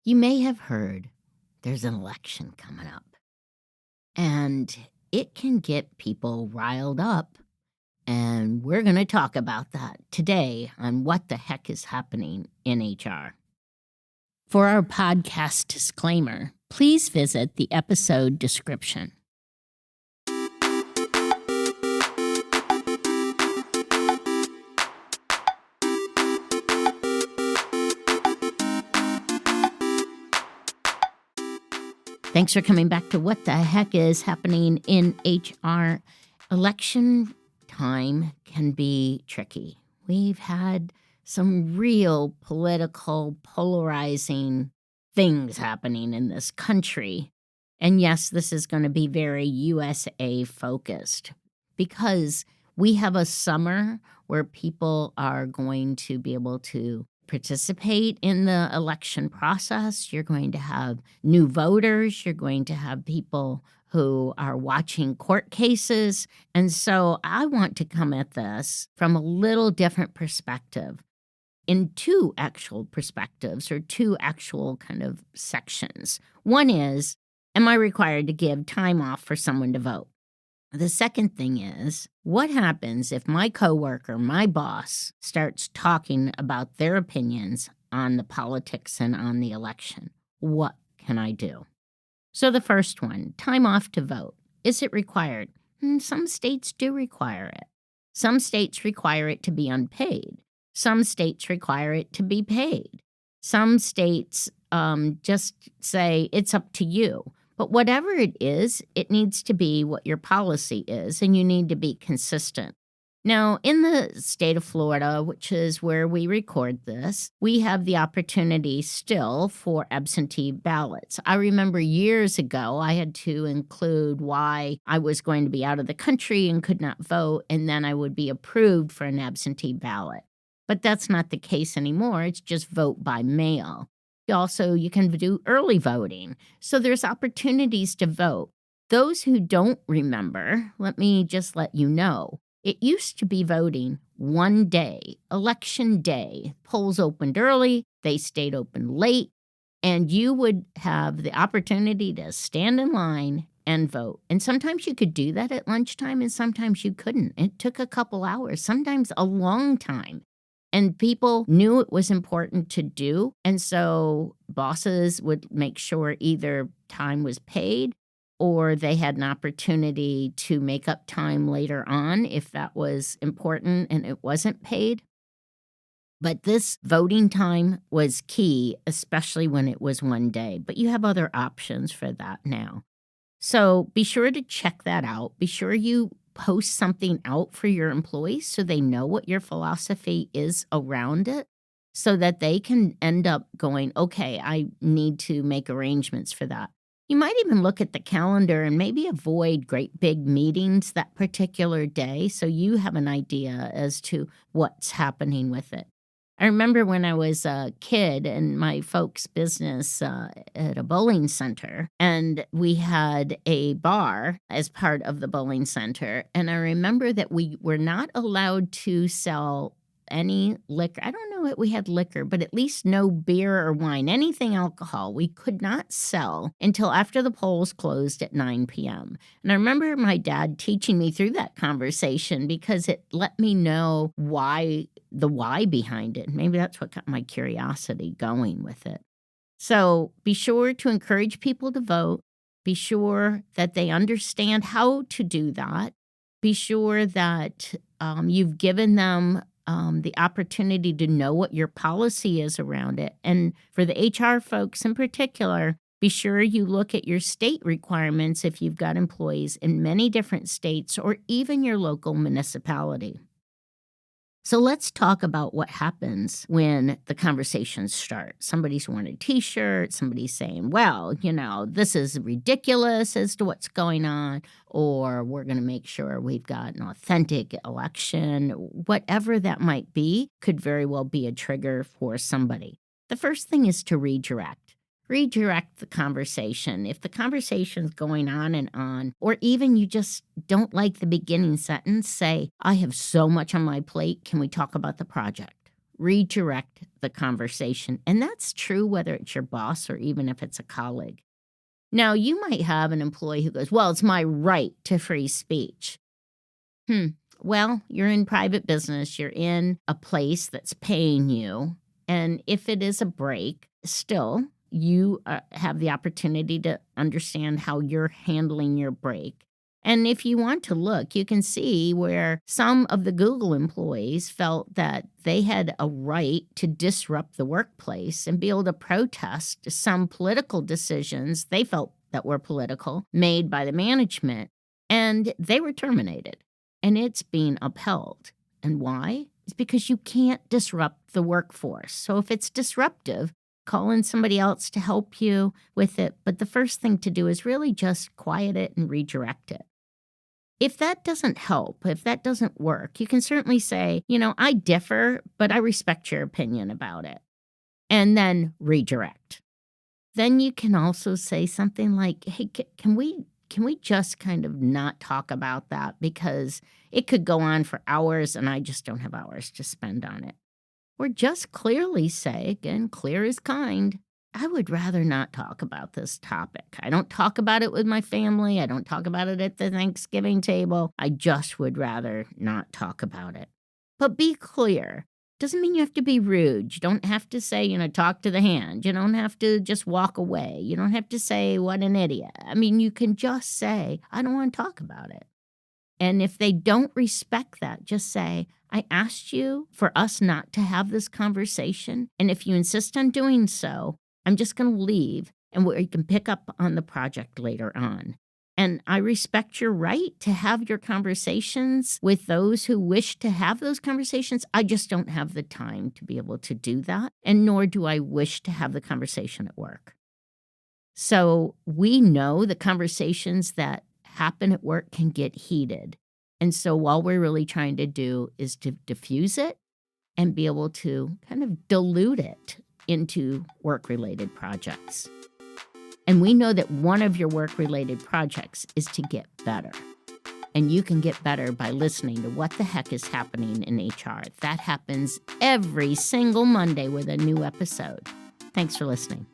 You may have heard there's an election coming up, and it can get people riled up. And we're going to talk about that today on What the Heck is Happening in HR. For our podcast disclaimer, please visit the episode description. Thanks for coming back to What the Heck is Happening in HR. Election time can be tricky. We've had some real political, polarizing things happening in this country. And yes, this is going to be very USA focused because we have a summer where people are going to be able to participate in the election process. You're going to have new voters. You're going to have people who are watching court cases. And so I want to come at this from a little different perspective, in two actual perspectives or two actual kind of sections. One is, am I required to give time off for someone to vote? The second thing is, what happens if my coworker, my boss, starts talking about their opinions on the politics and on the election? What can I do? So the first one, time off to vote. Is it required? Some states do require it. Some states require it to be unpaid. Some states require it to be paid. Some states just say it's up to you. But whatever it is, it needs to be what your policy is, and you need to be consistent. Now, in the state of Florida, which is where we record this, we have the opportunity still for absentee ballots. I remember years ago, I had to include why I was going to be out of the country and could not vote, and then I would be approved for an absentee ballot. But that's not the case anymore. It's just vote by mail. Also, you can do early voting. So there's opportunities to vote. Those who don't remember, let me just let you know, it used to be voting one day, election day. Polls opened early, they stayed open late, and you would have the opportunity to stand in line and vote. And sometimes you could do that at lunchtime, and sometimes you couldn't. It took a couple hours, sometimes a long time. And people knew it was important to do. And so bosses would make sure either time was paid or they had an opportunity to make up time later on if that was important and it wasn't paid. But this voting time was key, especially when it was one day. But you have other options for that now. So be sure to check that out. Be sure you post something out for your employees so they know what your philosophy is around it so that they can end up going, okay, I need to make arrangements for that. You might even look at the calendar and maybe avoid great big meetings that particular day so you have an idea as to what's happening with it. I remember when I was a kid in my folks' business at a bowling center, and we had a bar as part of the bowling center. And I remember that we were not allowed to sell any liquor. I don't know if we had liquor, but at least no beer or wine, anything alcohol. We could not sell until after the polls closed at 9 p.m. And I remember my dad teaching me through that conversation because it let me know the why behind it. Maybe that's what got my curiosity going with it. So be sure to encourage people to vote. Be sure that they understand how to do that. Be sure that you've given them the opportunity to know what your policy is around it. And for the HR folks in particular, be sure you look at your state requirements if you've got employees in many different states or even your local municipality. So let's talk about what happens when the conversations start. Somebody's wearing a T-shirt, somebody's saying, well, this is ridiculous as to what's going on, or we're going to make sure we've got an authentic election. Whatever that might be could very well be a trigger for somebody. The first thing is to redirect. Redirect the conversation. If the conversation's going on, or even you just don't like the beginning sentence, say, I have so much on my plate. Can we talk about the project? redirect the conversation. And that's true whether it's your boss or even if it's a colleague. Now, you might have an employee who goes, well, it's my right to free speech. Well, you're in private business. You're in a place that's paying you. And if it is a break, still, you have the opportunity to understand how you're handling your break. And if you want to look, you can see where some of the Google employees felt that they had a right to disrupt the workplace and be able to protest some political decisions they felt that were political made by the management. And they were terminated. And it's being upheld. And why? It's because you can't disrupt the workforce. So if it's disruptive, call in somebody else to help you with it. But the first thing to do is really just quiet it and redirect it. If that doesn't help, if that doesn't work, you can certainly say, I differ, but I respect your opinion about it. And then redirect. Then you can also say something like, hey, can we just kind of not talk about that because it could go on for hours and I just don't have hours to spend on it. Or just clearly say, again, clear is kind, I would rather not talk about this topic. I don't talk about it with my family. I don't talk about it at the Thanksgiving table. I just would rather not talk about it. But be clear. Doesn't mean you have to be rude. You don't have to say, talk to the hand. You don't have to just walk away. You don't have to say, what an idiot. I mean, you can just say, I don't want to talk about it. And if they don't respect that, just say, I asked you for us not to have this conversation. And if you insist on doing so, I'm just going to leave and we can pick up on the project later on. And I respect your right to have your conversations with those who wish to have those conversations. I just don't have the time to be able to do that. And nor do I wish to have the conversation at work. So we know the conversations that happen at work can get heated. And so all we're really trying to do is to diffuse it and be able to kind of dilute it into work-related projects. And we know that one of your work-related projects is to get better. And you can get better by listening to What the Heck is Happening in HR. That happens every single Monday with a new episode. Thanks for listening.